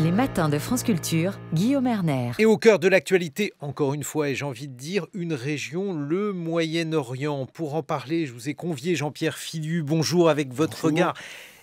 Les matins de France Culture, Guillaume Erner. Et au cœur de l'actualité, encore une fois, et j'ai envie de dire, une région, le Moyen-Orient. Pour en parler, je vous ai convié Jean-Pierre Filiu. Bonjour, avec votre regard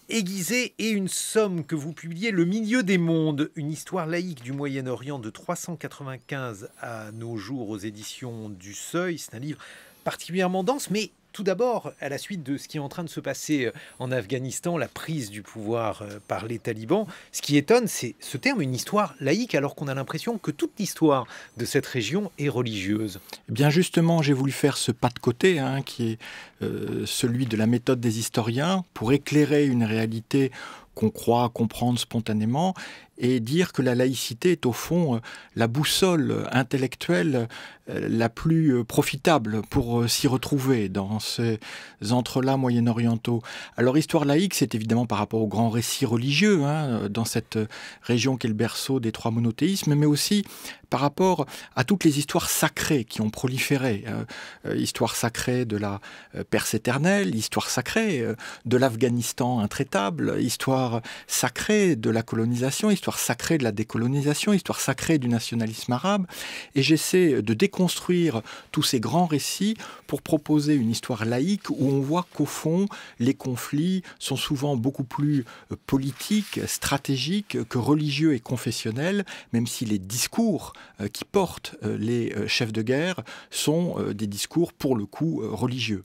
aiguisé et une somme que vous publiez, Le milieu des mondes, une histoire laïque du Moyen-Orient de 395 à nos jours aux éditions du Seuil. C'est un livre particulièrement dense, mais tout d'abord, à la suite de ce qui est en train de se passer en Afghanistan, la prise du pouvoir par les talibans, ce qui étonne, c'est ce terme, une histoire laïque, alors qu'on a l'impression que toute l'histoire de cette région est religieuse. Eh bien justement, j'ai voulu faire ce pas de côté, qui est celui de la méthode des historiens, pour éclairer une réalité qu'on croit comprendre spontanément, et dire que la laïcité est au fond la boussole intellectuelle la plus profitable pour s'y retrouver dans ces entrelacs moyen-orientaux. Alors histoire laïque, c'est évidemment par rapport aux grands récits religieux, dans cette région qui est le berceau des trois monothéismes, mais aussi par rapport à toutes les histoires sacrées qui ont proliféré. Histoire sacrée de la Perse éternelle, histoire sacrée de l'Afghanistan intraitable, histoire sacrée de la colonisation, histoire sacrée de la décolonisation, histoire sacrée du nationalisme arabe. Et j'essaie de déconstruire tous ces grands récits pour proposer une histoire laïque où on voit qu'au fond, les conflits sont souvent beaucoup plus politiques, stratégiques que religieux et confessionnels, même si les discours qui portent les chefs de guerre sont des discours pour le coup religieux.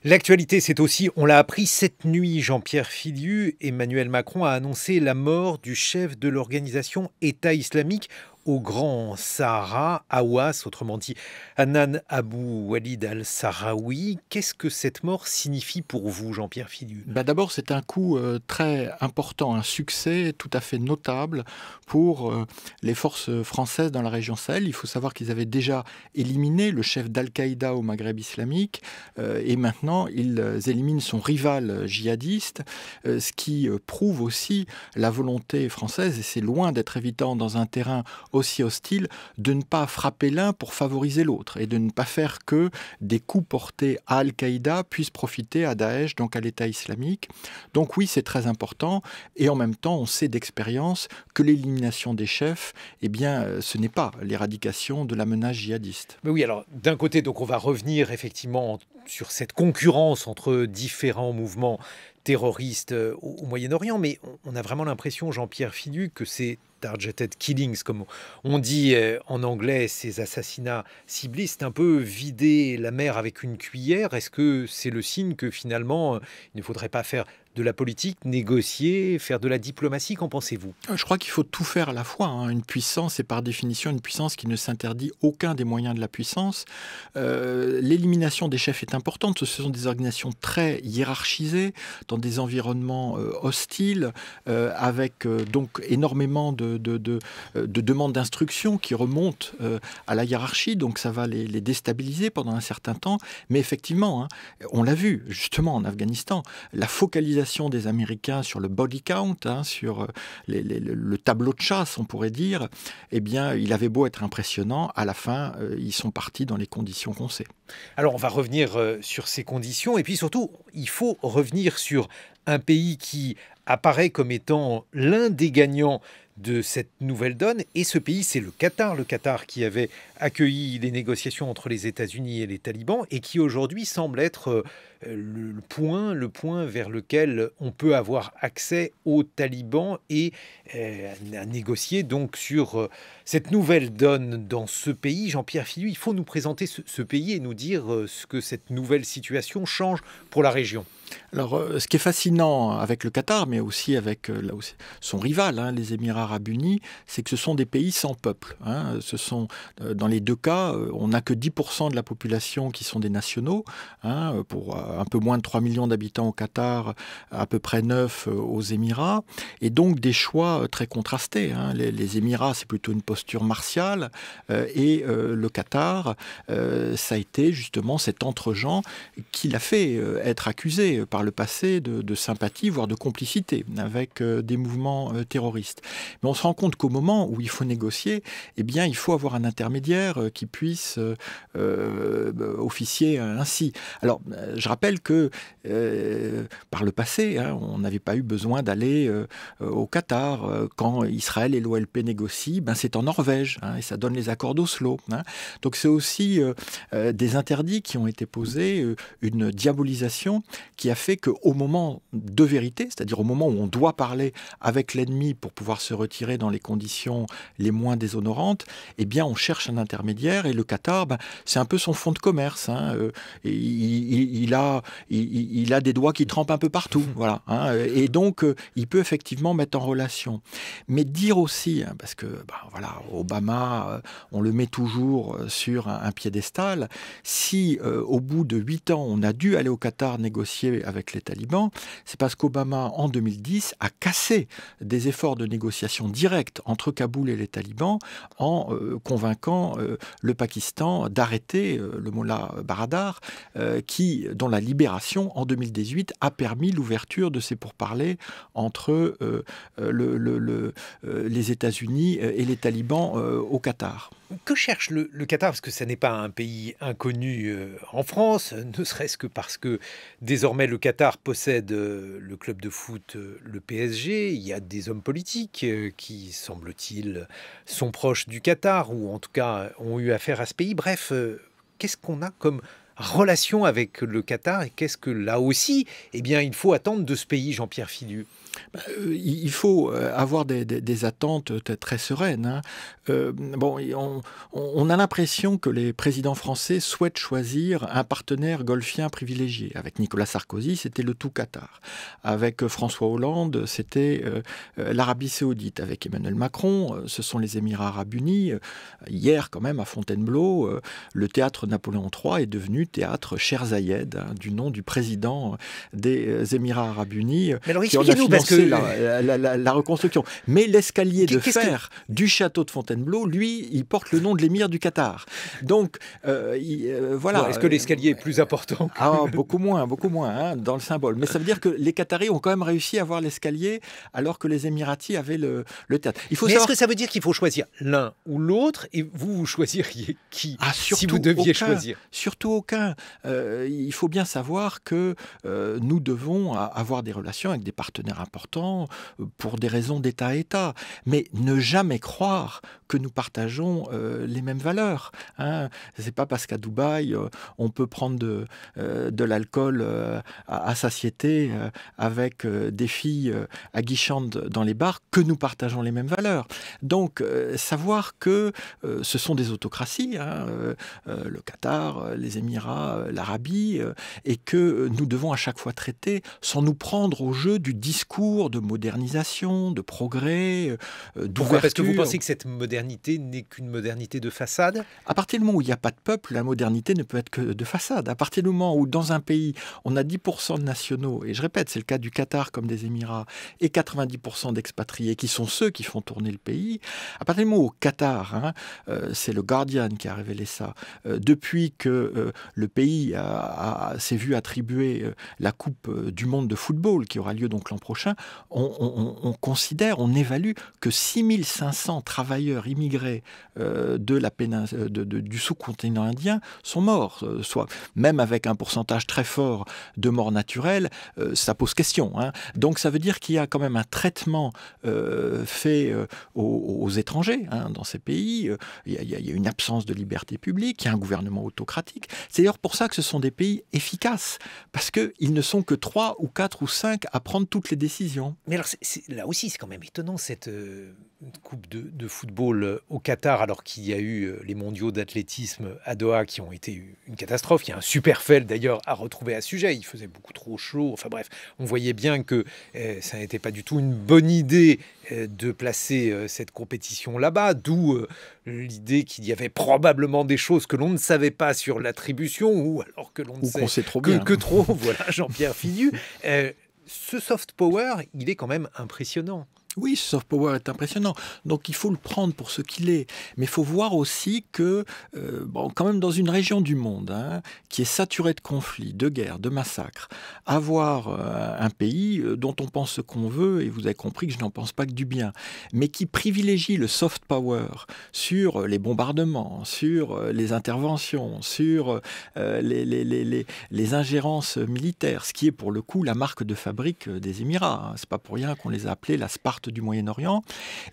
L'actualité, c'est aussi, on l'a appris cette nuit, Jean-Pierre Filiu, Emmanuel Macron a annoncé la mort du chef de l'organisation État islamique au Grand Sahara, Hawass, autrement dit Hanan Abu Walid al-Sahraoui. Qu'est-ce que cette mort signifie pour vous, Jean-Pierre Filiu ? D'abord, c'est un coup très important, un succès tout à fait notable pour les forces françaises dans la région Sahel. Il faut savoir qu'ils avaient déjà éliminé le chef d'Al-Qaïda au Maghreb islamique et maintenant ils éliminent son rival djihadiste, ce qui prouve aussi la volonté française, et c'est loin d'être évident dans un terrain aussi hostile, de ne pas frapper l'un pour favoriser l'autre et de ne pas faire que des coups portés à Al-Qaïda puissent profiter à Daesh, donc à l'État islamique. Donc oui, c'est très important et en même temps, on sait d'expérience que l'élimination des chefs, eh bien, ce n'est pas l'éradication de la menace djihadiste. Mais oui, alors d'un côté, donc on va revenir effectivement sur cette concurrence entre différents mouvements terroristes au Moyen-Orient, mais on a vraiment l'impression, Jean-Pierre Filiu, que c'est targeted killings, comme on dit en anglais, ces assassinats ciblés, c'est un peu vider la mer avec une cuillère. Est-ce que c'est le signe que finalement, il ne faudrait pas faire de la politique, négocier, faire de la diplomatie? Qu'en pensez-vous? Je crois qu'il faut tout faire à la fois. Une puissance est par définition une puissance qui ne s'interdit aucun des moyens de la puissance. L'élimination des chefs est importante. Ce sont des organisations très hiérarchisées, dans des environnements hostiles, avec donc énormément de demandes d'instruction qui remontent à la hiérarchie. Donc ça va les déstabiliser pendant un certain temps. Mais effectivement, on l'a vu justement en Afghanistan, la focalisation des Américains sur le body count, sur le tableau de chasse, on pourrait dire, eh bien, il avait beau être impressionnant, à la fin, ils sont partis dans les conditions qu'on sait. Alors, on va revenir sur ces conditions, et puis surtout, il faut revenir sur un pays qui apparaît comme étant l'un des gagnants de cette nouvelle donne, et ce pays, c'est le Qatar qui avait accueilli les négociations entre les États-Unis et les talibans, et qui aujourd'hui semble être le point vers lequel on peut avoir accès aux talibans et à négocier donc sur cette nouvelle donne dans ce pays. Jean-Pierre Filiu, il faut nous présenter ce pays et nous dire ce que cette nouvelle situation change pour la région. Alors, ce qui est fascinant avec le Qatar, mais aussi avec son rival, les Émirats arabes unis, c'est que ce sont des pays sans peuple. Ce sont, dans les deux cas, on n'a que 10% de la population qui sont des nationaux, pour un peu moins de 3 millions d'habitants au Qatar, à peu près 9 aux Émirats, et donc des choix très contrastés. Les Émirats, c'est plutôt une posture martiale, et le Qatar, ça a été justement cet entre-gens qui l'a fait être accusé par le passé de sympathie, voire de complicité avec des mouvements terroristes. Mais on se rend compte qu'au moment où il faut négocier, eh bien, il faut avoir un intermédiaire qui puisse officier ainsi. Alors, je rappelle rappelle que par le passé, hein, on n'avait pas eu besoin d'aller au Qatar. Quand Israël et l'OLP négocient, ben, c'est en Norvège, hein, et ça donne les accords d'Oslo. Hein. Donc c'est aussi des interdits qui ont été posés, une diabolisation qui a fait qu'au moment de vérité, c'est-à-dire au moment où on doit parler avec l'ennemi pour pouvoir se retirer dans les conditions les moins déshonorantes, eh bien on cherche un intermédiaire, et le Qatar, ben, c'est un peu son fonds de commerce. Hein, il a des doigts qui trempent un peu partout, voilà. Hein, et donc il peut effectivement mettre en relation. Mais dire aussi, hein, parce que ben, voilà, Obama, on le met toujours sur un piédestal, si au bout de 8 ans on a dû aller au Qatar négocier avec les talibans, c'est parce qu'Obama en 2010 a cassé des efforts de négociation directe entre Kaboul et les talibans en convainquant le Pakistan d'arrêter le mullah Baradar, dont la libération en 2018 a permis l'ouverture de ces pourparlers entre les États-Unis et les talibans au Qatar. Que cherche le Qatar? Parce que ce n'est pas un pays inconnu en France, ne serait-ce que parce que désormais le Qatar possède le club de foot, le PSG. Il y a des hommes politiques qui, semble-t-il, sont proches du Qatar, ou en tout cas ont eu affaire à ce pays. Bref, qu'est-ce qu'on a comme relation avec le Qatar, et qu'est-ce que là aussi, eh bien, il faut attendre de ce pays, Jean-Pierre Fidu? Il faut avoir des attentes très sereines. Hein. On a l'impression que les présidents français souhaitent choisir un partenaire golfien privilégié. Avec Nicolas Sarkozy, c'était le tout Qatar. Avec François Hollande, c'était l'Arabie Saoudite. Avec Emmanuel Macron, ce sont les Émirats Arabes Unis. Hier, quand même, à Fontainebleau, le théâtre Napoléon III est devenu théâtre Cher Zayed, hein, du nom du président des Émirats Arabes Unis. Mais alors, expliquez-nous, parce que la reconstruction. Mais l'escalier de fer du château de Fontainebleau, lui, il porte le nom de l'émir du Qatar. Donc, voilà. Bon, est-ce que l'escalier est plus important que... Beaucoup moins, hein, dans le symbole. Mais ça veut dire que les Qataris ont quand même réussi à avoir l'escalier, alors que les Émiratis avaient le théâtre. Mais est-ce que ça veut dire qu'il faut choisir l'un ou l'autre, et vous choisiriez qui, si vous deviez choisir? Surtout aucun. Il faut bien savoir que nous devons avoir des relations avec des partenaires importants pour des raisons d'État à État. Mais ne jamais croire que nous partageons les mêmes valeurs. Hein. C'est pas parce qu'à Dubaï, on peut prendre de l'alcool à satiété avec des filles aguichantes dans les bars que nous partageons les mêmes valeurs. Donc, savoir que ce sont des autocraties, hein, le Qatar, les Émirats, l'Arabie, et que nous devons à chaque fois traiter sans nous prendre au jeu du discours de modernisation, de progrès, d'ouverture. Pourquoi? Parce que vous pensez que cette modernité n'est qu'une modernité de façade? À partir du moment où il n'y a pas de peuple, la modernité ne peut être que de façade. À partir du moment où dans un pays, on a 10% de nationaux, et je répète, c'est le cas du Qatar comme des Émirats, et 90% d'expatriés qui sont ceux qui font tourner le pays, à partir du moment où au Qatar, hein, c'est le Guardian qui a révélé ça, depuis que le pays s'est vu attribuer la Coupe du Monde de football qui aura lieu donc l'an prochain, on considère, on évalue que 6500 travailleurs immigrés du sous-continent indien sont morts, soit même avec un pourcentage très fort de morts naturelles, ça pose question. Hein. Donc ça veut dire qu'il y a quand même un traitement fait aux étrangers, hein, dans ces pays. Il y a une absence de liberté publique, il y a un gouvernement autocratique. C'est d'ailleurs pour ça que ce sont des pays efficaces, parce qu'ils ne sont que 3 ou 4 ou 5 à prendre toutes les décisions. Mais alors, là aussi, c'est quand même étonnant, cette coupe de football au Qatar, alors qu'il y a eu les mondiaux d'athlétisme à Doha qui ont été une catastrophe. Il y a un super fait d'ailleurs à retrouver à ce sujet. Il faisait beaucoup trop chaud. Enfin bref, on voyait bien que ça n'était pas du tout une bonne idée de placer cette compétition là-bas, d'où l'idée qu'il y avait probablement des choses que l'on ne savait pas sur l'attribution, ou alors que l'on ne sait trop bien. que trop. Voilà, Jean-Pierre Fidu. Ce soft power, il est quand même impressionnant. Oui, ce soft power est impressionnant. Donc il faut le prendre pour ce qu'il est. Mais il faut voir aussi que, quand même dans une région du monde qui est saturée de conflits, de guerres, de massacres, avoir un pays dont on pense ce qu'on veut, et vous avez compris que je n'en pense pas que du bien, mais qui privilégie le soft power sur les bombardements, sur les interventions, sur les ingérences militaires, ce qui est pour le coup la marque de fabrique des Émirats. C'est pas pour rien qu'on les a appelés la Sparte du Moyen-Orient.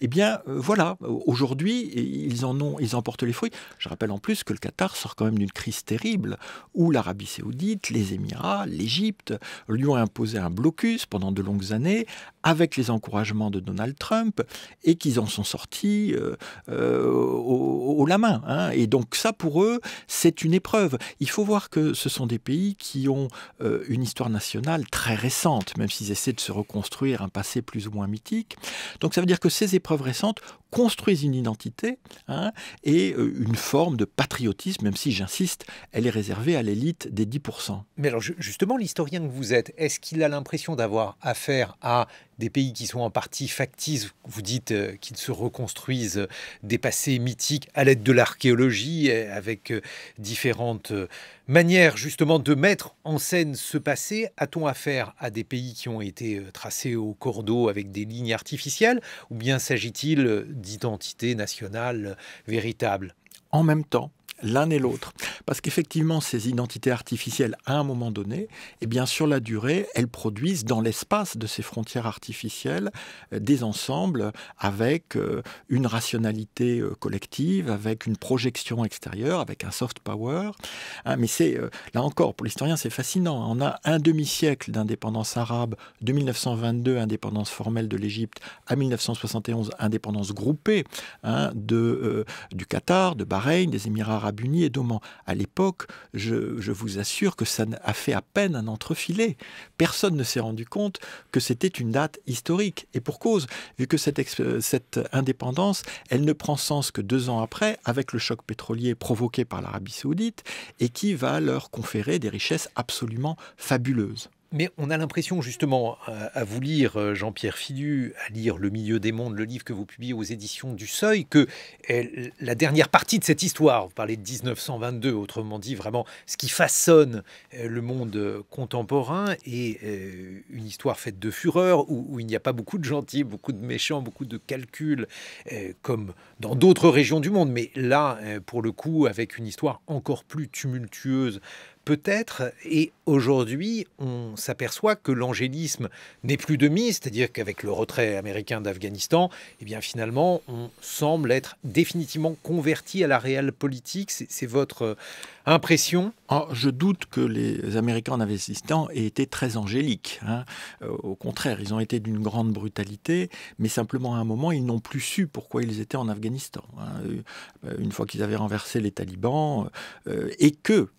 Eh bien, voilà, aujourd'hui, ils en portent les fruits. Je rappelle en plus que le Qatar sort quand même d'une crise terrible où l'Arabie Saoudite, les Émirats, l'Égypte lui ont imposé un blocus pendant de longues années avec les encouragements de Donald Trump et qu'ils en sont sortis haut la main. Et donc ça, pour eux, c'est une épreuve. Il faut voir que ce sont des pays qui ont une histoire nationale très récente, même s'ils essaient de se reconstruire un passé plus ou moins mythique. Donc ça veut dire que ces épreuves récentes construisent une identité et une forme de patriotisme, même si, j'insiste, elle est réservée à l'élite des 10%. Mais alors justement, l'historien que vous êtes, est-ce qu'il a l'impression d'avoir affaire à des pays qui sont en partie factices? Vous dites qu'ils se reconstruisent des passés mythiques à l'aide de l'archéologie, avec différentes manières justement de mettre en scène ce passé. A-t-on affaire à des pays qui ont été tracés au cordeau avec des lignes artificielles, ou bien s'agit-il d'identité nationale véritable? En même temps, l'un et l'autre. Parce qu'effectivement, ces identités artificielles, à un moment donné, sur la durée, elles produisent dans l'espace de ces frontières artificielles des ensembles avec une rationalité collective, avec une projection extérieure, avec un soft power. Mais c'est, là encore, pour l'historien, c'est fascinant. On a un demi-siècle d'indépendance arabe, de 1922, indépendance formelle de l'Égypte, à 1971, indépendance groupée du Qatar, de Bahreïn, des Émirats arabes unis et d'Oman. À l'époque, je vous assure que ça a fait à peine un entrefilé. Personne ne s'est rendu compte que c'était une date historique. Et pour cause, vu que cette indépendance, elle ne prend sens que 2 ans après, avec le choc pétrolier provoqué par l'Arabie Saoudite, et qui va leur conférer des richesses absolument fabuleuses. Mais on a l'impression justement, à vous lire, Jean-Pierre Fidu, à lire Le Milieu des mondes, le livre que vous publiez aux éditions du Seuil, que la dernière partie de cette histoire, vous parlez de 1922, autrement dit vraiment ce qui façonne le monde contemporain, est une histoire faite de fureur, où il n'y a pas beaucoup de gentils, beaucoup de méchants, beaucoup de calculs, comme dans d'autres régions du monde. Mais là, pour le coup, avec une histoire encore plus tumultueuse, peut-être, et aujourd'hui, on s'aperçoit que l'angélisme n'est plus de mise, c'est-à-dire qu'avec le retrait américain d'Afghanistan, finalement, on semble être définitivement converti à la réelle politique. C'est votre impression? Je doute que les Américains en Afghanistan aient été très angéliques. Au contraire, ils ont été d'une grande brutalité, mais simplement à un moment, ils n'ont plus su pourquoi ils étaient en Afghanistan. Une fois qu'ils avaient renversé les talibans, et que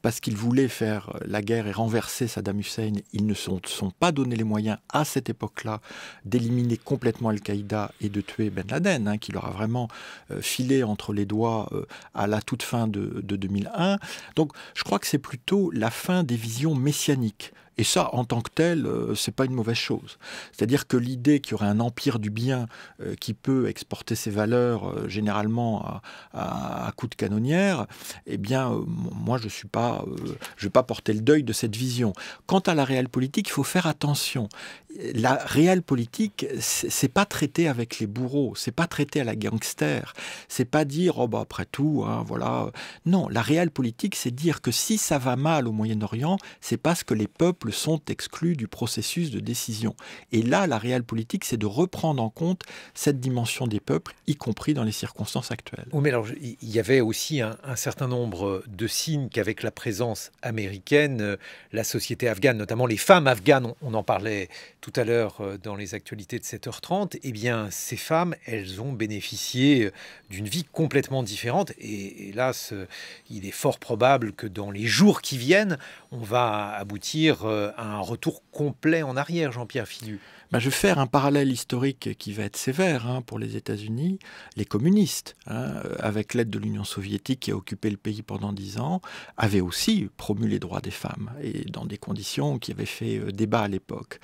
parce qu'ils voulaient faire la guerre et renverser Saddam Hussein, ils ne se sont pas donné les moyens à cette époque-là d'éliminer complètement Al-Qaïda et de tuer Ben Laden, qui leur a vraiment filé entre les doigts à la toute fin de 2001. Donc je crois que c'est plutôt la fin des visions messianiques. Et ça, en tant que tel, c'est pas une mauvaise chose. C'est-à-dire que l'idée qu'il y aurait un empire du bien qui peut exporter ses valeurs généralement à coups de canonnière, moi je vais pas porter le deuil de cette vision. Quant à la réelle politique, il faut faire attention. La réelle politique, c'est pas traiter avec les bourreaux, c'est pas traiter à la gangster, c'est pas dire après tout, voilà. Non, la réelle politique, c'est dire que si ça va mal au Moyen-Orient, c'est parce que les peuples sont exclus du processus de décision. Et là, la réelle politique, c'est de reprendre en compte cette dimension des peuples, y compris dans les circonstances actuelles. Oui, mais alors, il y avait aussi un certain nombre de signes qu'avec la présence américaine, la société afghane, notamment les femmes afghanes, on en parlait tout à l'heure dans les actualités de 7h30, ces femmes, elles ont bénéficié d'une vie complètement différente. Et hélas, il est fort probable que dans les jours qui viennent, on va aboutir à un retour complet en arrière, Jean-Pierre Fidu. Je vais faire un parallèle historique qui va être sévère pour les États-Unis. Les communistes, avec l'aide de l'Union soviétique qui a occupé le pays pendant 10 ans, avaient aussi promu les droits des femmes, et dans des conditions qui avaient fait débat à l'époque.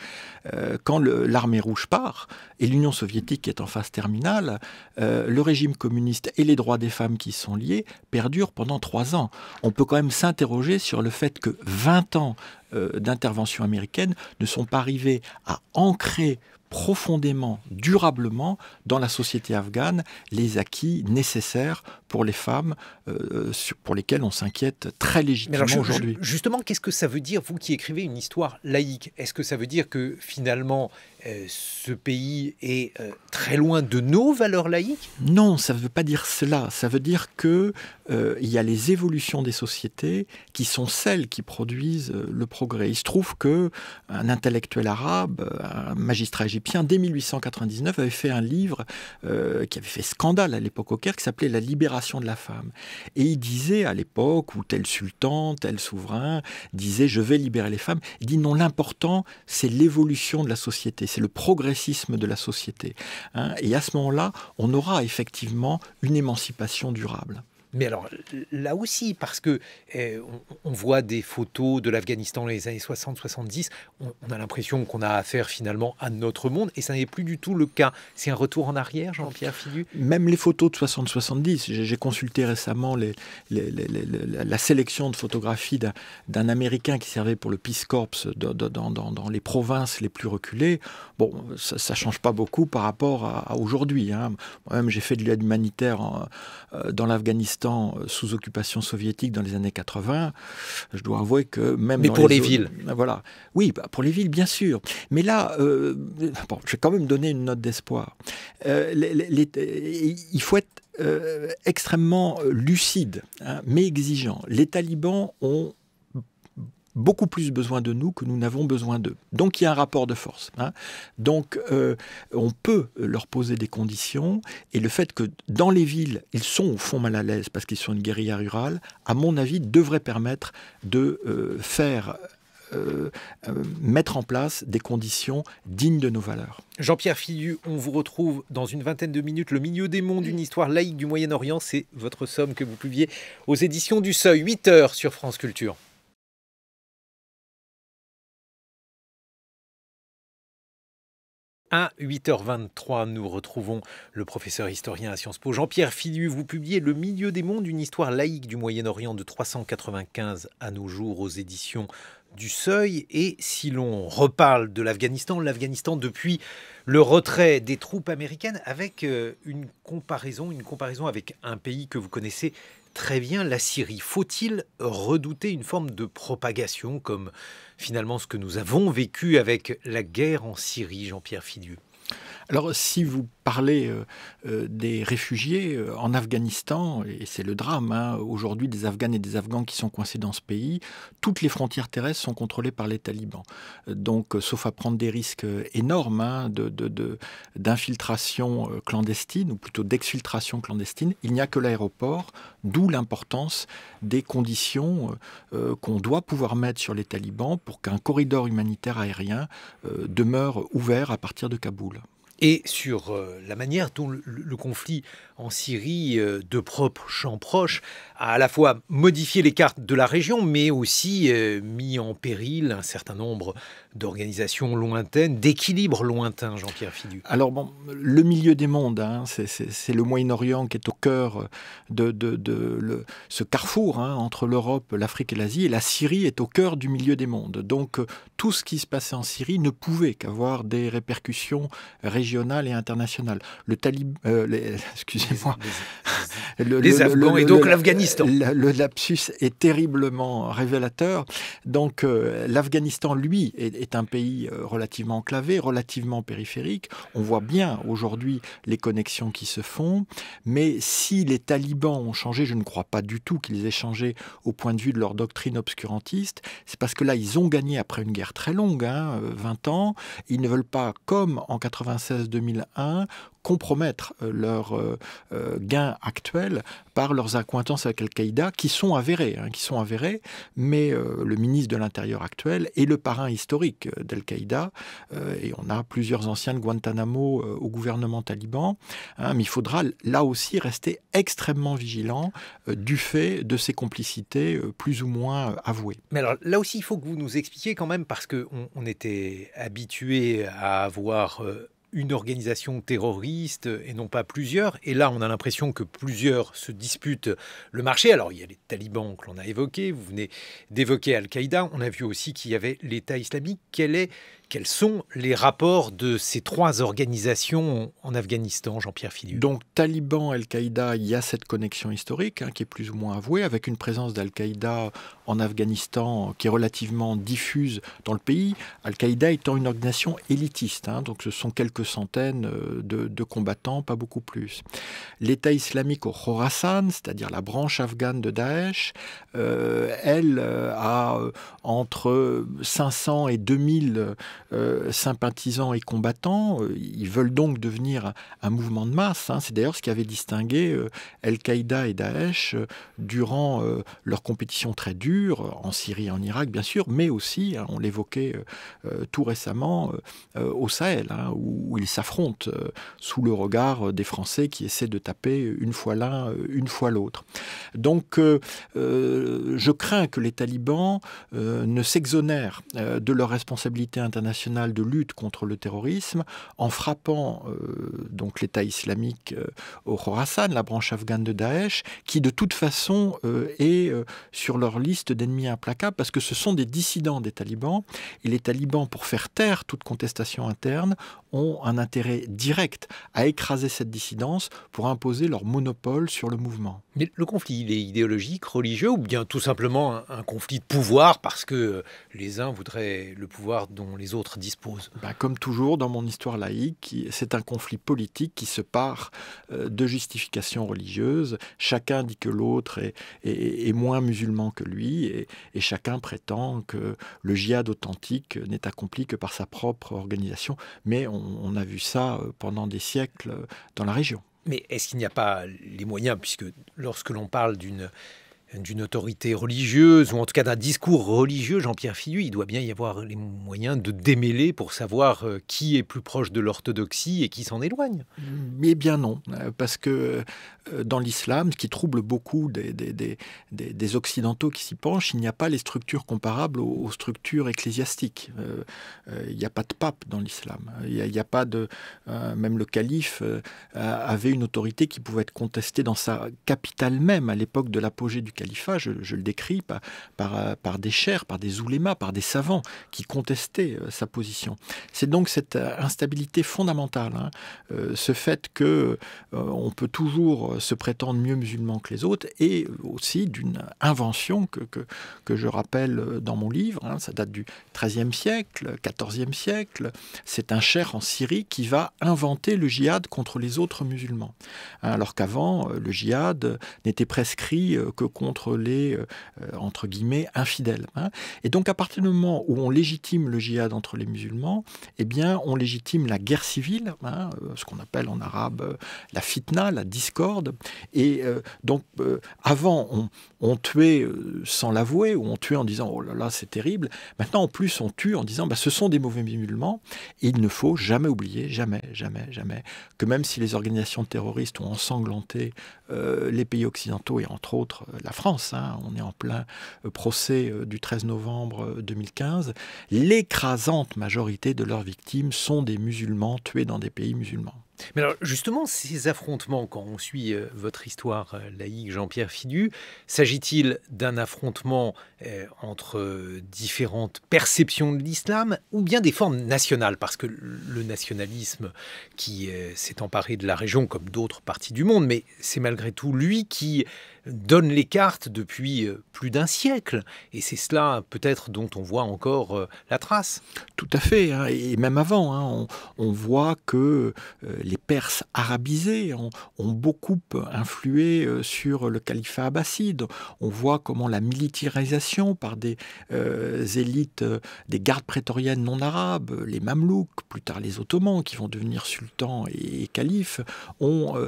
quand l'armée rouge part, et l'Union soviétique est en phase terminale, le régime communiste et les droits des femmes qui y sont liés perdurent pendant 3 ans. On peut quand même s'interroger sur le fait que 20 ans d'intervention américaine ne sont pas arrivés à ancrer profondément, durablement, dans la société afghane, les acquis nécessaires pour les femmes, pour lesquelles on s'inquiète très légitimement aujourd'hui. Justement, qu'est-ce que ça veut dire, vous qui écrivez une histoire laïque? Est-ce que ça veut dire que finalement, ce pays est très loin de nos valeurs laïques? Non, ça ne veut pas dire cela. Ça veut dire qu'il y a les évolutions des sociétés qui sont celles qui produisent le progrès. Il se trouve qu'un intellectuel arabe, un magistrat égyptien, dès 1899, avait fait un livre qui avait fait scandale à l'époque au Caire, qui s'appelait « La libération de la femme ». Et il disait à l'époque où tel sultan, tel souverain disait « je vais libérer les femmes », il dit non, l'important c'est l'évolution de la société, c'est le progressisme de la société. Et à ce moment-là, on aura effectivement une émancipation durable. Mais alors, là aussi, parce que on voit des photos de l'Afghanistan dans les années 60-70, on a l'impression qu'on a affaire finalement à notre monde, et ça n'est plus du tout le cas. C'est un retour en arrière, Jean-Pierre Filiu? Même les photos de 60-70, j'ai consulté récemment la sélection de photographies d'un Américain qui servait pour le Peace Corps dans les provinces les plus reculées. Bon, ça ne change pas beaucoup par rapport à aujourd'hui. Moi-même, j'ai fait de l'aide humanitaire dans l'Afghanistan sous occupation soviétique dans les années 80, je dois avouer que même... Mais pour les villes. Voilà. Oui, pour les villes, bien sûr. Mais là, je vais quand même donner une note d'espoir. Il faut être extrêmement lucide, mais exigeant. Les talibans ont beaucoup plus besoin de nous que nous n'avons besoin d'eux. Donc il y a un rapport de force. Donc on peut leur poser des conditions, et le fait que dans les villes, ils sont au fond mal à l'aise parce qu'ils sont une guérilla rurale, à mon avis, devrait permettre de mettre en place des conditions dignes de nos valeurs. Jean-Pierre Filiu, on vous retrouve dans une vingtaine de minutes. Le milieu des mondes, une histoire laïque du Moyen-Orient, c'est votre somme que vous publiez aux éditions du Seuil, 8h sur France Culture. 8h23, nous retrouvons le professeur historien à Sciences Po, Jean-Pierre Filiu. Vous publiez Le milieu des mondes, une histoire laïque du Moyen-Orient de 395 à nos jours aux éditions du Seuil. Et si l'on reparle de l'Afghanistan depuis le retrait des troupes américaines, avec une comparaison avec un pays que vous connaissez très bien, la Syrie. Faut-il redouter une forme de propagation comme finalement ce que nous avons vécu avec la guerre en Syrie, Jean-Pierre Filiu? Alors, si vous parlez des réfugiés en Afghanistan, et c'est le drame, aujourd'hui des Afghanes et des Afghans qui sont coincés dans ce pays, toutes les frontières terrestres sont contrôlées par les talibans. Donc, sauf à prendre des risques énormes d'infiltration clandestine, ou plutôt d'exfiltration clandestine, il n'y a que l'aéroport, d'où l'importance des conditions qu'on doit pouvoir mettre sur les talibans pour qu'un corridor humanitaire aérien demeure ouvert à partir de Kaboul. Et sur la manière dont le conflit en Syrie, de proche en proche, a à la fois modifié les cartes de la région, mais aussi mis en péril un certain nombre d'organisations lointaines, d'équilibres lointains, Jean-Pierre Filiu. Alors bon, le milieu des mondes, c'est le Moyen-Orient qui est au cœur de ce carrefour entre l'Europe, l'Afrique et l'Asie, et la Syrie est au cœur du milieu des mondes. Donc tout ce qui se passait en Syrie ne pouvait qu'avoir des répercussions régionales et internationales. Excusez-moi. Les Afghans et donc l'Afghanistan. Le lapsus est terriblement révélateur. Donc l'Afghanistan, lui, est un pays relativement enclavé, relativement périphérique. On voit bien aujourd'hui les connexions qui se font. Mais si les talibans ont changé, je ne crois pas du tout qu'ils aient changé au point de vue de leur doctrine obscurantiste. C'est parce que là, ils ont gagné après une guerre très longue, 20 ans. Ils ne veulent pas, comme en 96-2001, compromettre leurs gains actuels par leurs accointances avec Al-Qaïda, qui sont avérées, mais le ministre de l'Intérieur actuel est le parrain historique d'Al-Qaïda, et on a plusieurs anciens de Guantanamo au gouvernement taliban, mais il faudra là aussi rester extrêmement vigilant du fait de ces complicités plus ou moins avouées. Mais alors là aussi, il faut que vous nous expliquiez quand même, parce qu'on était habitué à avoir une organisation terroriste et non pas plusieurs. Et là, on a l'impression que plusieurs se disputent le marché. Alors, il y a les talibans que l'on a évoqués. Vous venez d'évoquer Al-Qaïda. On a vu aussi qu'il y avait l'État islamique. Quels sont les rapports de ces trois organisations en Afghanistan, Jean-Pierre Filiu? Donc, Taliban, Al-Qaïda, il y a cette connexion historique qui est plus ou moins avouée, avec une présence d'Al-Qaïda en Afghanistan qui est relativement diffuse dans le pays. Al-Qaïda étant une organisation élitiste, donc ce sont quelques centaines de combattants, pas beaucoup plus. L'État islamique au Khorasan, c'est-à-dire la branche afghane de Daesh, elle a entre 500 et 2000 sympathisants et combattants. Ils veulent donc devenir un mouvement de masse. C'est d'ailleurs ce qui avait distingué Al-Qaïda et Daesh durant leur compétition très dure, en Syrie et en Irak bien sûr, mais aussi, on l'évoquait tout récemment, au Sahel, où ils s'affrontent sous le regard des Français qui essaient de taper une fois l'un, une fois l'autre. Donc je crains que les talibans ne s'exonèrent de leur responsabilité internationale de lutte contre le terrorisme en frappant donc l'État islamique au Khorasan, la branche afghane de Daesh, qui de toute façon est sur leur liste d'ennemis implacables, parce que ce sont des dissidents des talibans, et les talibans, pour faire taire toute contestation interne, ont un intérêt direct à écraser cette dissidence pour imposer leur monopole sur le mouvement. Mais le conflit, il est idéologique, religieux, ou bien tout simplement un conflit de pouvoir parce que les uns voudraient le pouvoir dont les autres disposent? Comme toujours dans mon histoire laïque, c'est un conflit politique qui se part de justifications religieuses. Chacun dit que l'autre est moins musulman que lui, et chacun prétend que le djihad authentique n'est accompli que par sa propre organisation. Mais on a vu ça pendant des siècles dans la région. Mais est-ce qu'il n'y a pas les moyens, puisque lorsque l'on parle d'une autorité religieuse, ou en tout cas d'un discours religieux, Jean-Pierre Filiu, il doit bien y avoir les moyens de démêler pour savoir qui est plus proche de l'orthodoxie et qui s'en éloigne? Mais bien non, parce que dans l'islam, ce qui trouble beaucoup des Occidentaux qui s'y penchent, il n'y a pas les structures comparables aux structures ecclésiastiques. Il n'y a pas de pape dans l'islam. Il n'y a pas de... même le calife avait une autorité qui pouvait être contestée dans sa capitale même, à l'époque de l'apogée du califat, je le décris, par des cheikhs, par des oulémas, par des savants qui contestaient sa position. C'est donc cette instabilité fondamentale, ce fait que on peut toujours se prétendre mieux musulman que les autres, et aussi d'une invention que je rappelle dans mon livre, ça date du XIIIe siècle, XIVe siècle. C'est un cheikh en Syrie qui va inventer le djihad contre les autres musulmans, alors qu'avant, le djihad n'était prescrit que contre les, entre guillemets, infidèles. Et donc, à partir du moment où on légitime le djihad entre les musulmans, eh bien, on légitime la guerre civile, ce qu'on appelle en arabe la fitna, la discorde. Et donc, avant, on tuait sans l'avouer, ou on tuait en disant « oh là là, c'est terrible ». Maintenant, en plus, on tue en disant « ce sont des mauvais musulmans ». Et il ne faut jamais oublier, jamais, que même si les organisations terroristes ont ensanglanté les pays occidentaux, et entre autres la France, on est en plein procès du 13 novembre 2015, l'écrasante majorité de leurs victimes sont des musulmans tués dans des pays musulmans. Mais alors justement, ces affrontements, quand on suit votre histoire laïque, Jean-Pierre Filiu, s'agit-il d'un affrontement entre différentes perceptions de l'islam, ou bien des formes nationales? Parce que le nationalisme qui s'est emparé de la région, comme d'autres parties du monde, mais c'est malgré tout lui qui donne les cartes depuis plus d'un siècle. Et c'est cela peut-être dont on voit encore la trace. Tout à fait, et même avant, on voit que les Perses arabisés ont beaucoup influé sur le califat abbasside. On voit comment la militarisation par des élites, des gardes prétoriennes non arabes, les Mamelouks, plus tard les Ottomans, qui vont devenir sultans et califes, ont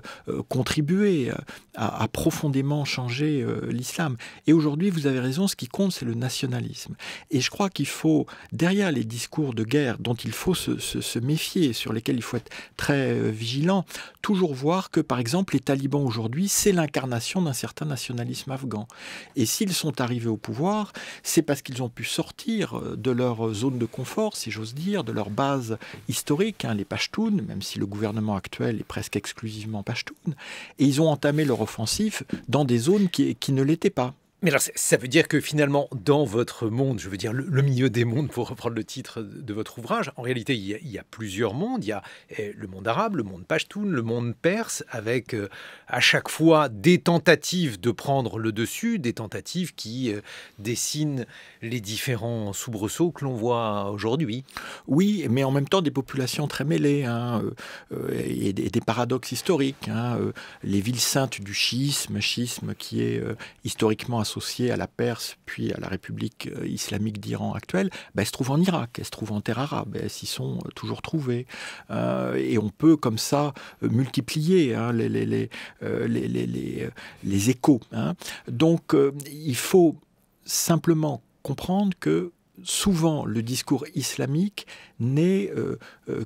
contribué à profondément changer l'islam. Et aujourd'hui, vous avez raison, ce qui compte, c'est le nationalisme. Et je crois qu'il faut, derrière les discours de guerre dont il faut se méfier, sur lesquels il faut être très vigilant, toujours voir que, par exemple, les talibans aujourd'hui, c'est l'incarnation d'un certain nationalisme afghan. Et s'ils sont arrivés au pouvoir, c'est parce qu'ils ont pu sortir de leur zone de confort, si j'ose dire, de leur base historique, les Pashtuns, même si le gouvernement actuel est presque exclusivement Pashtun, et ils ont entamé leur offensive dans des zones qui ne l'étaient pas. Mais alors, ça veut dire que finalement, dans votre monde, je veux dire le milieu des mondes, pour reprendre le titre de votre ouvrage, en réalité, il y a plusieurs mondes. Il y a le monde arabe, le monde pashtun, le monde perse, avec à chaque fois des tentatives de prendre le dessus, des tentatives qui dessinent les différents soubresauts que l'on voit aujourd'hui. Oui, mais en même temps des populations très mêlées, et des paradoxes historiques. Les villes saintes du schisme qui est historiquement associée à la Perse, puis à la République islamique d'Iran actuelle, elles se trouvent en Irak, elles se trouvent en terre arabe, elles s'y sont toujours trouvées. Et on peut comme ça multiplier les échos. Donc il faut simplement comprendre que souvent, le discours islamique n'est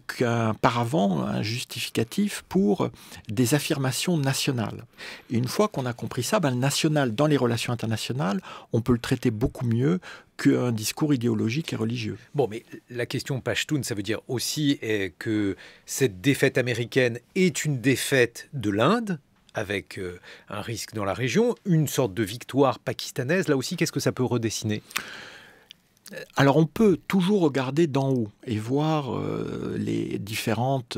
qu'un paravent, un justificatif pour des affirmations nationales. Et une fois qu'on a compris ça, le national, dans les relations internationales, on peut le traiter beaucoup mieux qu'un discours idéologique et religieux. Bon, mais la question Pashtun, ça veut dire aussi que cette défaite américaine est une défaite de l'Inde, avec un risque dans la région, une sorte de victoire pakistanaise. Là aussi, qu'est-ce que ça peut redessiner ? Alors on peut toujours regarder d'en haut et voir les différentes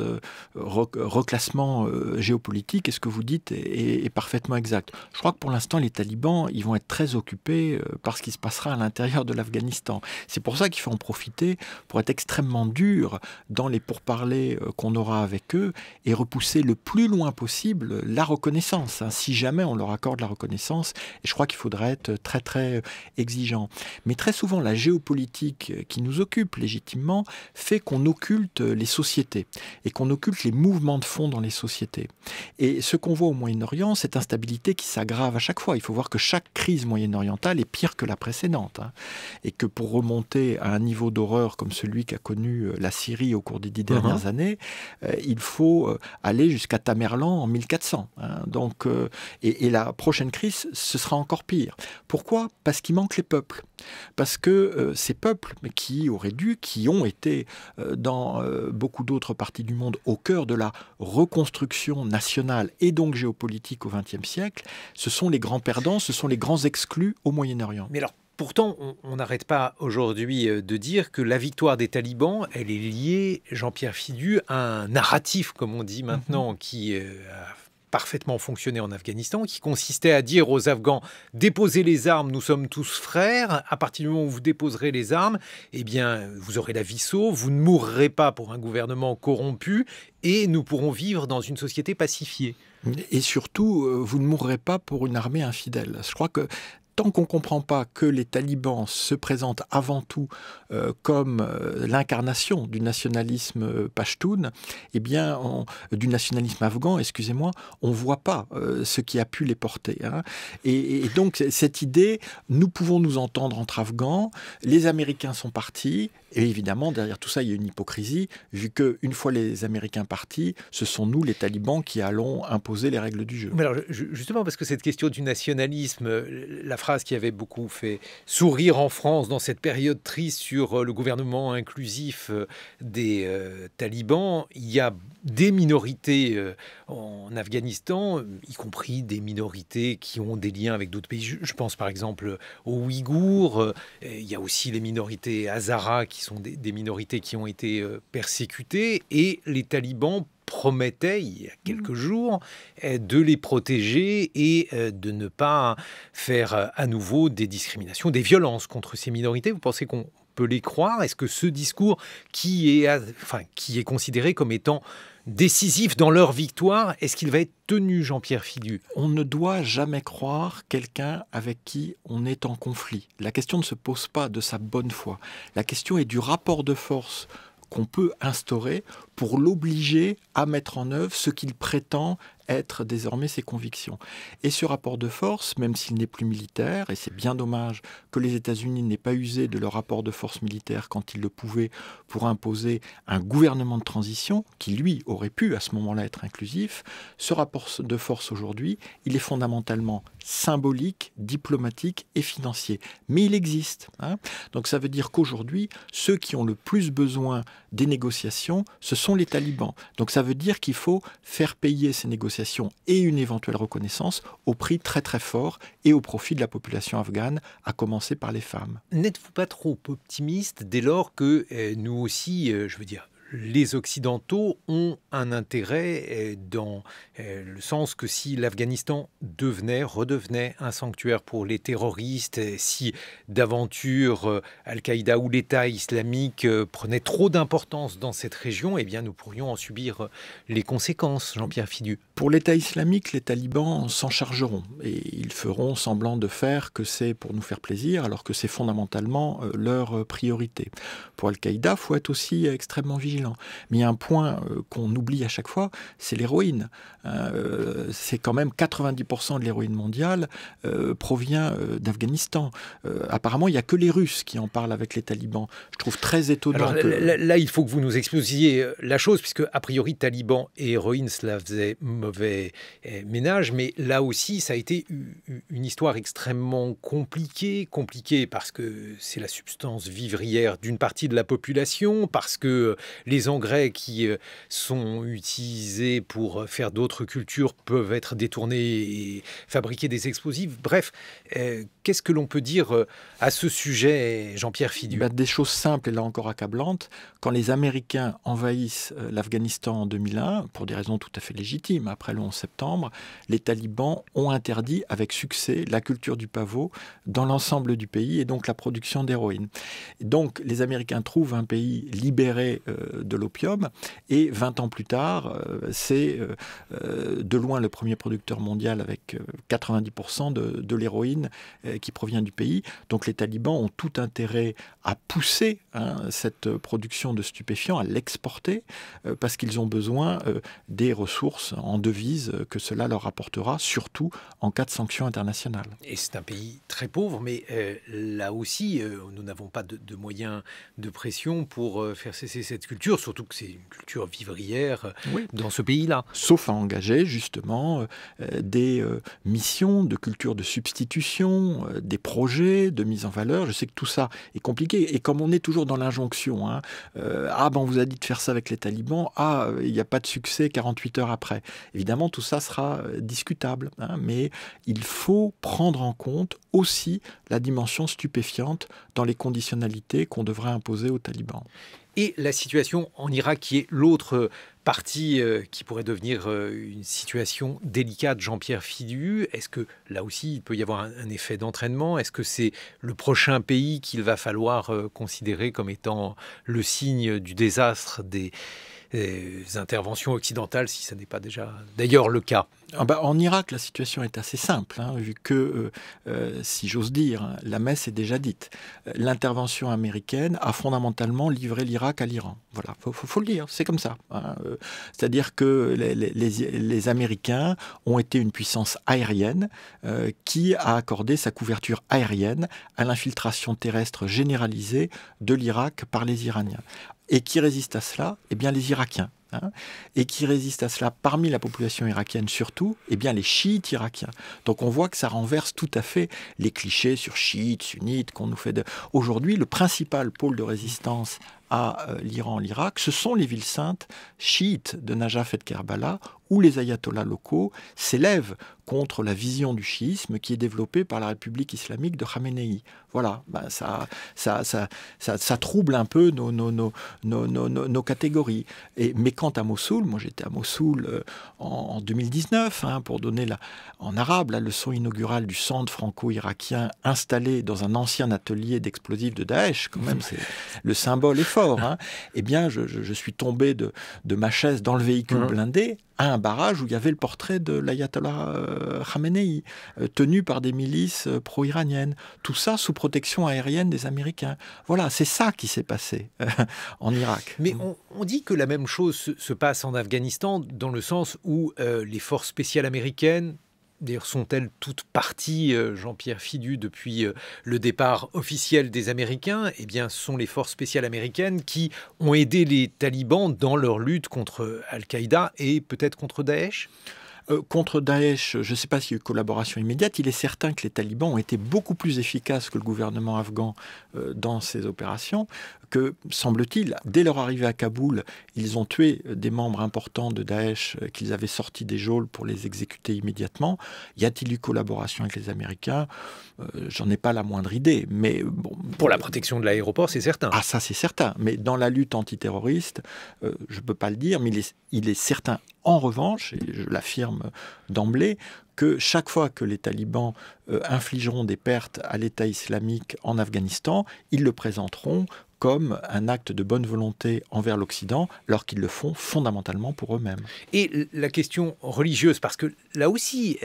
reclassements géopolitiques, et ce que vous dites est parfaitement exact. Je crois que pour l'instant les talibans ils vont être très occupés par ce qui se passera à l'intérieur de l'Afghanistan. C'est pour ça qu'il faut en profiter pour être extrêmement dur dans les pourparlers qu'on aura avec eux et repousser le plus loin possible la reconnaissance, si jamais on leur accorde la reconnaissance. Et je crois qu'il faudra être très très exigeant. Mais très souvent la géopolitique qui nous occupe légitimement fait qu'on occulte les sociétés et qu'on occulte les mouvements de fond dans les sociétés. Et ce qu'on voit au Moyen-Orient, cette instabilité qui s'aggrave à chaque fois. Il faut voir que chaque crise moyen-orientale est pire que la précédente. Et que pour remonter à un niveau d'horreur comme celui qu'a connu la Syrie au cours des 10 dernières années, il faut aller jusqu'à Tamerlan en 1400. Donc, et la prochaine crise, ce sera encore pire. Pourquoi ? Parce qu'il manque les peuples. Parce que ces peuples qui ont été dans beaucoup d'autres parties du monde au cœur de la reconstruction nationale et donc géopolitique au XXe siècle, ce sont les grands perdants, ce sont les grands exclus au Moyen-Orient. Mais alors, pourtant, on n'arrête pas aujourd'hui de dire que la victoire des talibans, elle est liée, Jean-Pierre Fidu, à un narratif, comme on dit maintenant, qui a parfaitement fonctionné en Afghanistan, qui consistait à dire aux Afghans « déposez les armes, nous sommes tous frères, à partir du moment où vous déposerez les armes, eh bien, vous aurez la vie sauve, vous ne mourrez pas pour un gouvernement corrompu, et nous pourrons vivre dans une société pacifiée. » Et surtout, vous ne mourrez pas pour une armée infidèle. Je crois que tant qu'on ne comprend pas que les talibans se présentent avant tout comme l'incarnation du nationalisme pashtun, eh bien, du nationalisme afghan, excusez-moi, on ne voit pas ce qui a pu les porter. Et donc, cette idée, nous pouvons nous entendre entre Afghans, les Américains sont partis, et évidemment, derrière tout ça, il y a une hypocrisie, vu qu'une fois les Américains partis, ce sont nous, les talibans, qui allons imposer les règles du jeu. Mais alors, justement, parce que cette question du nationalisme, la phrase qui avait beaucoup fait sourire en France dans cette période triste sur le gouvernement inclusif des talibans, il y a des minorités en Afghanistan, y compris des minorités qui ont des liens avec d'autres pays. Je pense par exemple aux Ouïghours, il y a aussi les minorités hazaras qui sont des minorités qui ont été persécutées, et les talibans promettait il y a quelques jours de les protéger et de ne pas faire à nouveau des discriminations, des violences contre ces minorités. Vous pensez qu'on peut les croire? Est-ce que ce discours qui est considéré comme étant décisif dans leur victoire, est-ce qu'il va être tenu, Jean-Pierre Fidu? On ne doit jamais croire quelqu'un avec qui on est en conflit. La question ne se pose pas de sa bonne foi. La question est du rapport de force qu'on peut instaurer pour l'obliger à mettre en œuvre ce qu'il prétend être désormais ses convictions. Et ce rapport de force, même s'il n'est plus militaire, et c'est bien dommage que les États-Unis n'aient pas usé de leur rapport de force militaire quand ils le pouvaient pour imposer un gouvernement de transition qui, lui, aurait pu à ce moment-là être inclusif, ce rapport de force aujourd'hui, il est fondamentalement symbolique, diplomatique et financier. Mais il existe. Donc ça veut dire qu'aujourd'hui, ceux qui ont le plus besoin des négociations, ce sont les talibans. Donc ça veut dire qu'il faut faire payer ces négociations et une éventuelle reconnaissance au prix très très fort et au profit de la population afghane, à commencer par les femmes. N'êtes-vous pas trop optimiste dès lors que nous aussi, les Occidentaux ont un intérêt dans le sens que si l'Afghanistan redevenait un sanctuaire pour les terroristes, si d'aventure Al-Qaïda ou l'État islamique prenait trop d'importance dans cette région, eh bien nous pourrions en subir les conséquences, Jean-Pierre Fidu. Pour l'État islamique, les talibans s'en chargeront et ils feront semblant de faire que c'est pour nous faire plaisir, alors que c'est fondamentalement leur priorité. Pour Al-Qaïda, il faut être aussi extrêmement vigilant. Mais il y a un point qu'on oublie à chaque fois, c'est l'héroïne. C'est quand même 90% de l'héroïne mondiale provient d'Afghanistan. Apparemment, il n'y a que les Russes qui en parlent avec les talibans. Je trouve très étonnant. Alors, là, il faut que vous nous exposiez la chose, puisque a priori, talibans et héroïne, cela faisait mauvais ménage, mais là aussi, ça a été une histoire extrêmement compliquée parce que c'est la substance vivrière d'une partie de la population, parce que les engrais qui sont utilisés pour faire d'autres cultures peuvent être détournés et fabriquer des explosifs. Bref, qu'est-ce que l'on peut dire à ce sujet, Jean-Pierre Fidu? Des choses simples et là encore accablantes. Quand les Américains envahissent l'Afghanistan en 2001, pour des raisons tout à fait légitimes, après le 11 septembre, les talibans ont interdit avec succès la culture du pavot dans l'ensemble du pays et donc la production d'héroïne. Donc les Américains trouvent un pays libéré de l'opium et 20 ans plus tard, c'est de loin le premier producteur mondial avec 90% de l'héroïne qui provient du pays. Donc les talibans ont tout intérêt à pousser cette production de stupéfiants, à l'exporter, parce qu'ils ont besoin des ressources en devises que cela leur apportera, surtout en cas de sanctions internationales. Et c'est un pays très pauvre, mais là aussi, nous n'avons pas de moyens de pression pour faire cesser cette culture, surtout que c'est une culture vivrière dans ce pays-là. Sauf à engager justement des missions de culture de substitution, des projets de mise en valeur. Je sais que tout ça est compliqué. Et comme on est toujours dans l'injonction, on vous a dit de faire ça avec les talibans, il n'y a pas de succès 48 heures après. Évidemment, tout ça sera discutable, mais il faut prendre en compte aussi la dimension stupéfiante dans les conditionnalités qu'on devrait imposer aux talibans. Et la situation en Irak, qui est l'autre partie qui pourrait devenir une situation délicate, Jean-Pierre Fidu, est-ce que là aussi il peut y avoir un effet d'entraînement? Est-ce que c'est le prochain pays qu'il va falloir considérer comme étant le signe du désastre des interventions occidentales, si ce n'est pas déjà d'ailleurs le cas? En Irak, la situation est assez simple, vu que, si j'ose dire, la messe est déjà dite. L'intervention américaine a fondamentalement livré l'Irak à l'Iran. Voilà, faut le dire, c'est comme ça. C'est-à-dire que les Américains ont été une puissance aérienne qui a accordé sa couverture aérienne à l'infiltration terrestre généralisée de l'Irak par les Iraniens. Et qui résiste à cela? Eh bien, les Irakiens. Et qui résistent à cela parmi la population irakienne surtout, eh bien les chiites irakiens. Donc on voit que ça renverse tout à fait les clichés sur chiites, sunnites qu'on nous fait. Aujourd'hui, le principal pôle de résistance à l'Iran, l'Irak, ce sont les villes saintes chiites de Najaf et de Kerbala, où les ayatollahs locaux s'élèvent contre la vision du chiisme qui est développée par la République islamique de Khamenei. Voilà, ça trouble un peu nos catégories. Mais quant à Mossoul, moi j'étais à Mossoul en 2019, pour donner en arabe la leçon inaugurale du centre franco-irakien installé dans un ancien atelier d'explosifs de Daesh, quand même, le symbole est fort. Eh bien, je suis tombé de ma chaise dans le véhicule blindé à un barrage où il y avait le portrait de l'ayatollah Khamenei, tenu par des milices pro-iraniennes. Tout ça sous protection aérienne des Américains. Voilà, c'est ça qui s'est passé en Irak. Mais on dit que la même chose se passe en Afghanistan, dans le sens où les forces spéciales américaines, d'ailleurs, sont-elles toutes parties, Jean-Pierre Fidu, depuis le départ officiel des Américains? Eh bien, ce sont les forces spéciales américaines qui ont aidé les talibans dans leur lutte contre Al-Qaïda et peut-être contre Daesh? Contre Daesh, je ne sais pas s'il y a eu collaboration immédiate. Il est certain que les talibans ont été beaucoup plus efficaces que le gouvernement afghan dans ces opérations, que, semble-t-il, dès leur arrivée à Kaboul, ils ont tué des membres importants de Daesh qu'ils avaient sortis des geôles pour les exécuter immédiatement. Y a-t-il eu collaboration avec les Américains? J'en ai pas la moindre idée. Mais bon, pour la protection de l'aéroport, c'est certain. Ah, ça c'est certain. Mais dans la lutte antiterroriste, je ne peux pas le dire, mais il est certain, en revanche, et je l'affirme d'emblée, que chaque fois que les talibans infligeront des pertes à l'État islamique en Afghanistan, ils le présenteront comme un acte de bonne volonté envers l'Occident, alors qu'ils le font fondamentalement pour eux-mêmes. Et la question religieuse, parce que là aussi,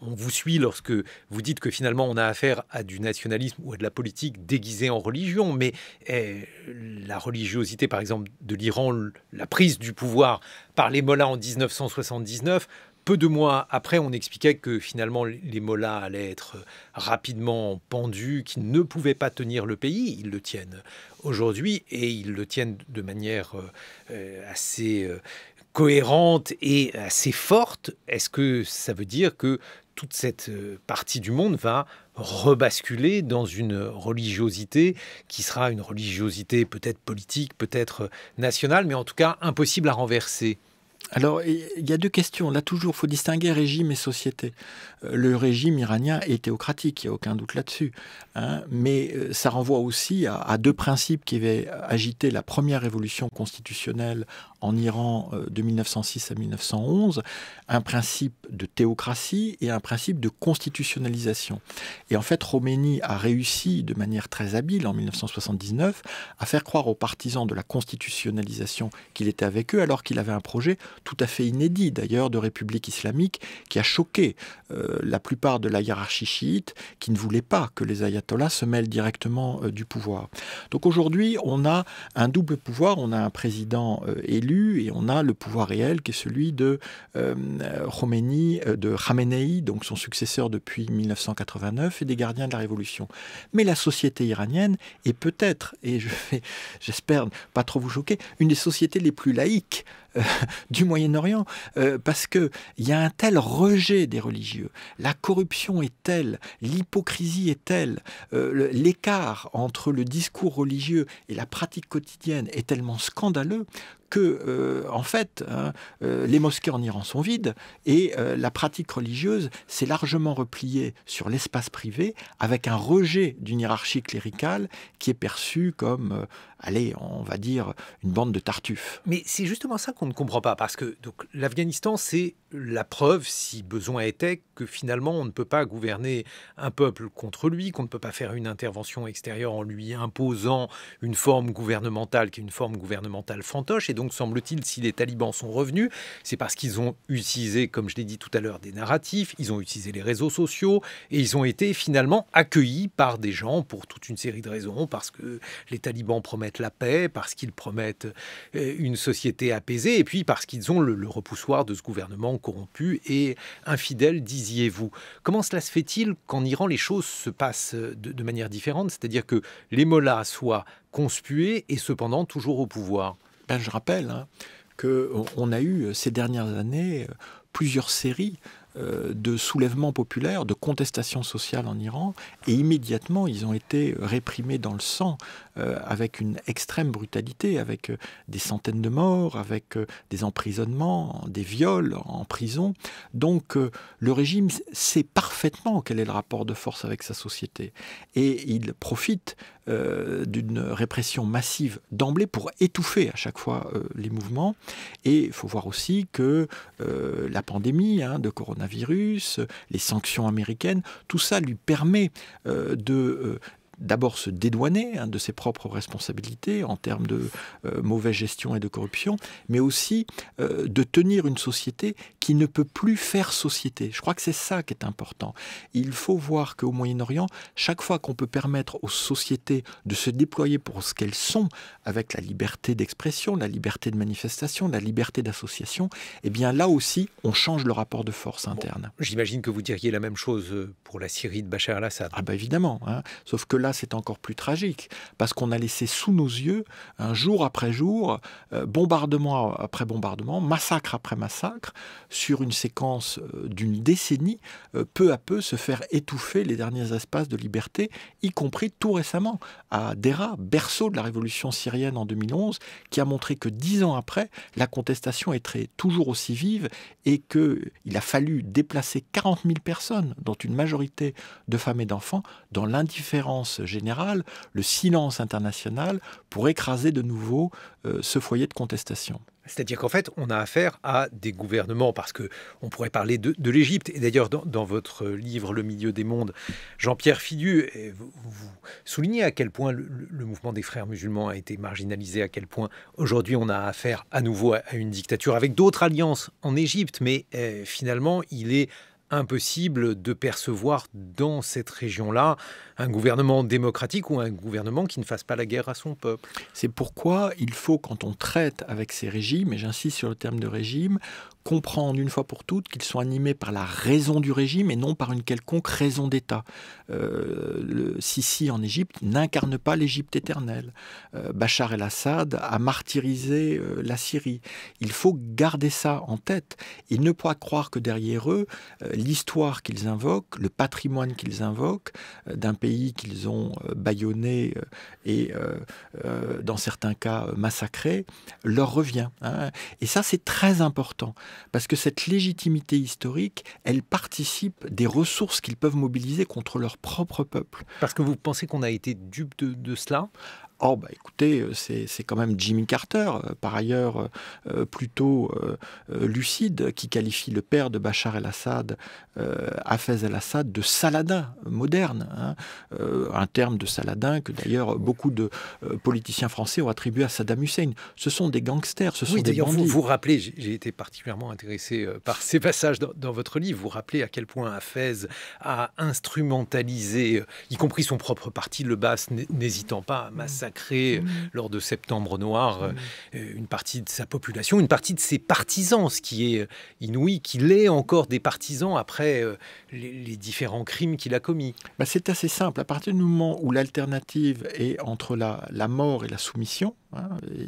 on vous suit lorsque vous dites que finalement on a affaire à du nationalisme ou à de la politique déguisée en religion, mais la religiosité, par exemple, de l'Iran, la prise du pouvoir par les mollahs en 1979, peu de mois après, on expliquait que finalement les mollahs allaient être rapidement pendus, qu'ils ne pouvaient pas tenir le pays. Ils le tiennent aujourd'hui et ils le tiennent de manière assez cohérente et assez forte. Est-ce que ça veut dire que toute cette partie du monde va rebasculer dans une religiosité qui sera une religiosité peut-être politique, peut-être nationale, mais en tout cas impossible à renverser? Alors, il y a deux questions. Là, toujours, il faut distinguer régime et société. Le régime iranien est théocratique, il n'y a aucun doute là-dessus. Mais ça renvoie aussi à deux principes qui avaient agité la première révolution constitutionnelle en Iran de 1906 à 1911, un principe de théocratie et un principe de constitutionnalisation. Et en fait, Khomeini a réussi de manière très habile en 1979 à faire croire aux partisans de la constitutionnalisation qu'il était avec eux, alors qu'il avait un projet tout à fait inédit d'ailleurs de république islamique qui a choqué la plupart de la hiérarchie chiite qui ne voulait pas que les ayatollahs se mêlent directement du pouvoir. Donc aujourd'hui, on a un double pouvoir, on a un président élu et on a le pouvoir réel qui est celui de Khamenei, donc son successeur depuis 1989 et des gardiens de la révolution. Mais la société iranienne est peut-être, et j'espère pas trop vous choquer, une des sociétés les plus laïques du Moyen-Orient, parce qu'il y a un tel rejet des religieux, la corruption est telle, l'hypocrisie est telle, l'écart entre le discours religieux et la pratique quotidienne est tellement scandaleux que, en fait, les mosquées en Iran sont vides et la pratique religieuse s'est largement repliée sur l'espace privé avec un rejet d'une hiérarchie cléricale qui est perçue comme, allez, on va dire, une bande de tartuffes. Mais c'est justement ça qu'on ne comprend pas, parce que l'Afghanistan, c'est la preuve, si besoin était, que finalement on ne peut pas gouverner un peuple contre lui, qu'on ne peut pas faire une intervention extérieure en lui imposant une forme gouvernementale qui est une forme gouvernementale fantoche. Et donc, semble-t-il, si les talibans sont revenus, c'est parce qu'ils ont utilisé, comme je l'ai dit tout à l'heure, des narratifs, ils ont utilisé les réseaux sociaux et ils ont été finalement accueillis par des gens pour toute une série de raisons, parce que les talibans promettent la paix, parce qu'ils promettent une société apaisée et puis parce qu'ils ont le repoussoir de ce gouvernement corrompu et infidèle, disiez-vous. Comment cela se fait-il qu'en Iran les choses se passent de manière différente, c'est-à-dire que les mollahs soient conspués et cependant toujours au pouvoir? Je rappelle qu'on a eu ces dernières années plusieurs séries de soulèvement populaire, de contestation sociale en Iran, et immédiatement ils ont été réprimés dans le sang avec une extrême brutalité, avec des centaines de morts, avec des emprisonnements, des viols en prison. Donc le régime sait parfaitement quel est le rapport de force avec sa société, et il profite d'une répression massive d'emblée pour étouffer à chaque fois les mouvements. Et il faut voir aussi que la pandémie de coronavirus, les sanctions américaines, tout ça lui permet de d'abord se dédouaner de ses propres responsabilités en termes de mauvaise gestion et de corruption, mais aussi de tenir une société qui ne peut plus faire société. Je crois que c'est ça qui est important. Il faut voir qu'au Moyen-Orient, chaque fois qu'on peut permettre aux sociétés de se déployer pour ce qu'elles sont, avec la liberté d'expression, la liberté de manifestation, la liberté d'association, eh bien là aussi, on change le rapport de force interne. Bon, j'imagine que vous diriez la même chose pour la Syrie de Bachar el-Assad. Ah ben évidemment, sauf que là, c'est encore plus tragique, parce qu'on a laissé sous nos yeux, jour après jour, bombardement après bombardement, massacre après massacre, sur une séquence d'une décennie, peu à peu se faire étouffer les derniers espaces de liberté, y compris tout récemment à Deraa, berceau de la révolution syrienne en 2011, qui a montré que 10 ans après, la contestation était toujours aussi vive et qu'il a fallu déplacer 40 000 personnes, dont une majorité de femmes et d'enfants, dans l'indifférence générale, le silence international, pour écraser de nouveau ce foyer de contestation. C'est-à-dire qu'en fait, on a affaire à des gouvernements, parce qu'on pourrait parler de l'Égypte. Et d'ailleurs, dans votre livre « Le milieu des mondes », Jean-Pierre Fidu, vous soulignez à quel point le mouvement des frères musulmans a été marginalisé, à quel point aujourd'hui on a affaire à nouveau à une dictature, avec d'autres alliances en Égypte. Mais finalement, il est impossible de percevoir dans cette région-là un gouvernement démocratique ou un gouvernement qui ne fasse pas la guerre à son peuple. C'est pourquoi il faut, quand on traite avec ces régimes, et j'insiste sur le terme de régime, comprendre une fois pour toutes qu'ils sont animés par la raison du régime et non par une quelconque raison d'État. Le Sisi en Égypte n'incarne pas l'Égypte éternelle. Bachar el-Assad a martyrisé la Syrie. Il faut garder ça en tête. Il ne faut pas croire que derrière eux, l'histoire qu'ils invoquent, le patrimoine qu'ils invoquent, d'un pays qu'ils ont bâillonné et dans certains cas massacré, leur revient. Et ça, c'est très important. Parce que cette légitimité historique, elle participe des ressources qu'ils peuvent mobiliser contre leur propre peuple. Parce que vous pensez qu'on a été dupe de cela ? Oh, écoutez, c'est quand même Jimmy Carter, par ailleurs plutôt lucide, qui qualifie le père de Bachar el-Assad, Hafez el-Assad, de Saladin moderne. Un terme de Saladin que d'ailleurs beaucoup de politiciens français ont attribué à Saddam Hussein. Ce sont des gangsters, ce sont des bandits. Vous rappelez, j'ai été particulièrement intéressé par ces passages dans votre livre, vous rappelez à quel point Hafez a instrumentalisé, y compris son propre parti, le Baas, n'hésitant pas à massacrer lors de Septembre Noir une partie de sa population, une partie de ses partisans, ce qui est inouï, qu'il ait encore des partisans après les différents crimes qu'il a commis. C'est assez simple. À partir du moment où l'alternative est entre la mort et la soumission,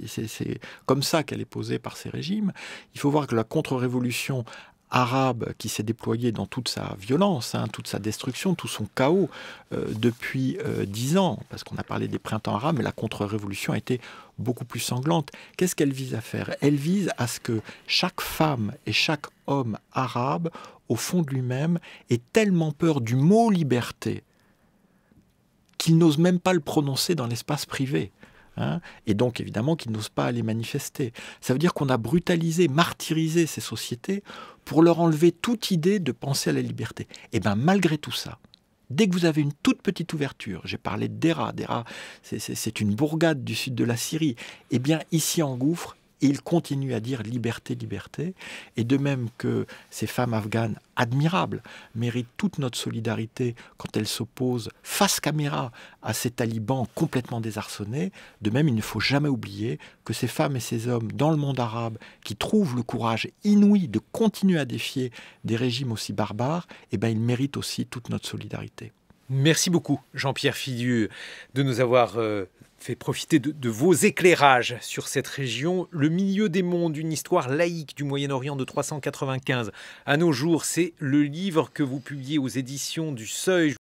et c'est comme ça qu'elle est posée par ces régimes, il faut voir que la contre-révolution arabe qui s'est déployée dans toute sa violence, toute sa destruction, tout son chaos depuis 10 ans, parce qu'on a parlé des printemps arabes, mais la contre-révolution a été beaucoup plus sanglante. Qu'est-ce qu'elle vise à faire ? Elle vise à ce que chaque femme et chaque homme arabe, au fond de lui-même, ait tellement peur du mot liberté qu'il n'ose même pas le prononcer dans l'espace privé. Et donc évidemment qu'ils n'osent pas aller manifester. Ça veut dire qu'on a brutalisé, martyrisé ces sociétés pour leur enlever toute idée de penser à la liberté. Et bien malgré tout ça, dès que vous avez une toute petite ouverture, j'ai parlé de Deraa, c'est une bourgade du sud de la Syrie, et bien ici engouffre, et il continue à dire liberté, liberté, et de même que ces femmes afghanes admirables méritent toute notre solidarité quand elles s'opposent face caméra à ces talibans complètement désarçonnés, de même il ne faut jamais oublier que ces femmes et ces hommes dans le monde arabe qui trouvent le courage inouï de continuer à défier des régimes aussi barbares, eh bien ils méritent aussi toute notre solidarité. Merci beaucoup Jean-Pierre Fidu de nous avoir fait profiter de vos éclairages sur cette région. Le milieu des mondes, une histoire laïque du Moyen-Orient de 395 à nos jours, c'est le livre que vous publiez aux éditions du Seuil.